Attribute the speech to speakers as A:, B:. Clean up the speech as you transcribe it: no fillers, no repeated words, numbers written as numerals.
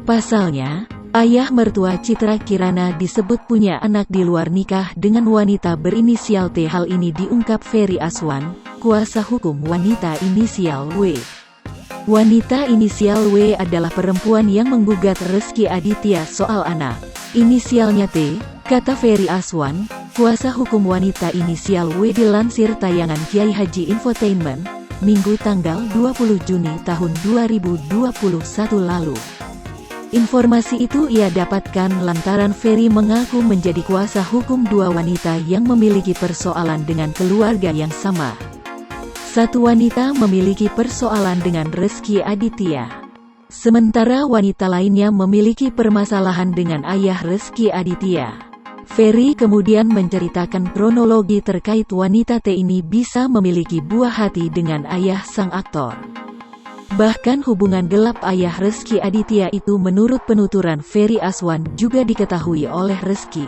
A: Pasalnya, ayah mertua Citra Kirana disebut punya anak di luar nikah dengan wanita berinisial T. Hal ini diungkap Ferry Aswan, kuasa hukum wanita inisial W. Wanita inisial W adalah perempuan yang menggugat Rezky Aditya soal anak inisialnya T, kata Ferry Aswan, kuasa hukum wanita inisial W dilansir tayangan Kiai Haji Infotainment, Minggu tanggal 20 Juni tahun 2021 lalu. Informasi itu ia dapatkan lantaran Ferry mengaku menjadi kuasa hukum dua wanita yang memiliki persoalan dengan keluarga yang sama. Satu wanita memiliki persoalan dengan Rezky Aditya. Sementara wanita lainnya memiliki permasalahan dengan ayah Rezky Aditya. Ferry kemudian menceritakan kronologi terkait wanita T ini bisa memiliki buah hati dengan ayah sang aktor. Bahkan hubungan gelap ayah Rezky Aditya itu menurut penuturan Ferry Aswan juga diketahui oleh Rezky.